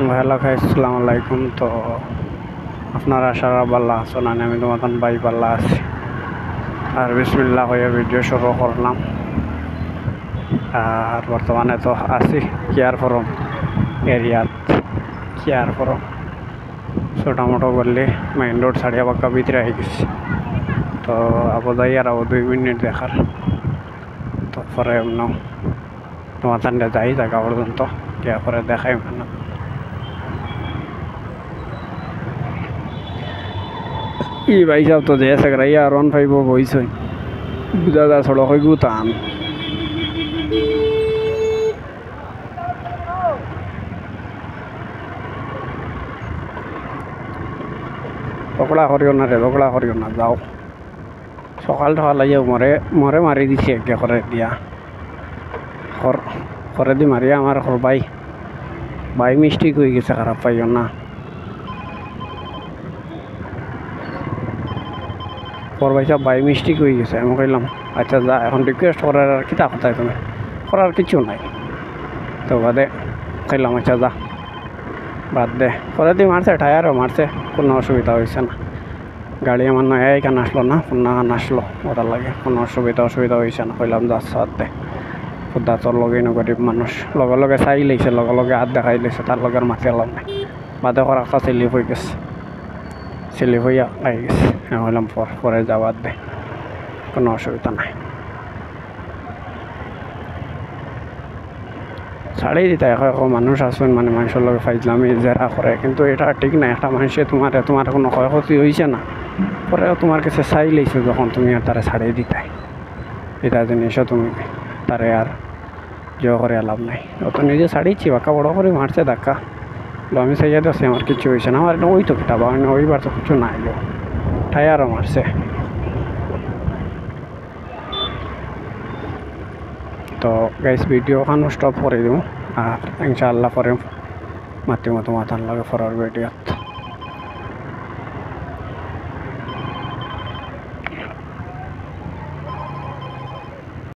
Hello guys, আসসালামু আলাইকুম। তো আপনারা সারা পাল্লা আছেন, আমি তোমার ভাই পাল্লা আছি। আর বিসমিল্লাহ হয়ে ভিডিও শুরু করলাম। আর বর্তমানে তো আছি কেয়ার ফরম এরিয়াত। কেয়ার ফরম ছোটো মোটো করলে মেইন রোড ছাড়িয়ে বাক্কা ভিতরে হয়ে গেছি। তো যাই আর 2 মিনিট দেখার, তারপরে তোমার যাই জায়গা পর্যন্ত গিয়ে পরে দেখাই মানে भाई साहब तो जैसे कर रही है R15 वो वही सही ज़्यादा थोड़ा कोई गुतान पकड़ा करियो ना रे, पकड़ा करियो ना, जाओ सकाल सकाल आइए मरे मरे मारी दी से क्या करे दिया करे दी मारिया हमारे खर भाई मिस्टेक हुई किसे खराब पाइयो ना और भाई साहब भाई मिस्टेक हुई गई আমি কইলাম আচ্ছা যা এখন রিকোয়েস্ট করার আর কি তা কোথায় তুমি করার কিছু নাই। তো বাদে কইলাম আচ্ছা যা বাদ দে, পরে দিয়ে মারছে টায়ারও মারছে, কোনো অসুবিধা হয়েছে না। গাড়ি আমার নয় এখানে আসলো না, পুনঃ আসলো ওটার লাগে কোনো অসুবিধা হয়েছে না। কইলাম যা সাথ দে খুদা তোর লগে গরিব মানুষ লগে লগে চাই লাইছে, লগে লগে হাত দেখাই লাইছে, তার লগের মাতি এলাম নাই। বাদে করা একটা স্লিপ হয়ে গেছে, স্লিপ হইয়া আই গেছে। আমি বললাম পরে যাওয়ার দে, কোনো অসুবিধা নাই, ছাড়িয়ে দিতে। এখন মানুষ আসবেন মানে মানুষের লগে ফাইজলামি জেরা করে, কিন্তু এটা ঠিক না। একটা মানুষে তোমার কোনো ক্ষয়ক্ষতি হয়েছে না, পরে তোমার কাছে চাই লাইছে যখন তুমি আর তারা ছাড়িয়ে দিতে, এটা জিনিসও তুমি তারে আর জয় করে লাভ নাই। ও তো নিজে ছাড়িয়েছি, বাঁকা বড়ো করে মারছে ধাক্কা, আমি চাইয়া দিচ্ছি আমার কিছু হয়েছে না। আমার ওই তো কিতাব ওইবার তো কিছু নাই, টায়ারও মারছে। তো গাইস ভিডিও খান স্টপ করে দিব, আর ইনশাআল্লাহ পরে মাতিমতো মাতার লাগে ফরার ভিডিও।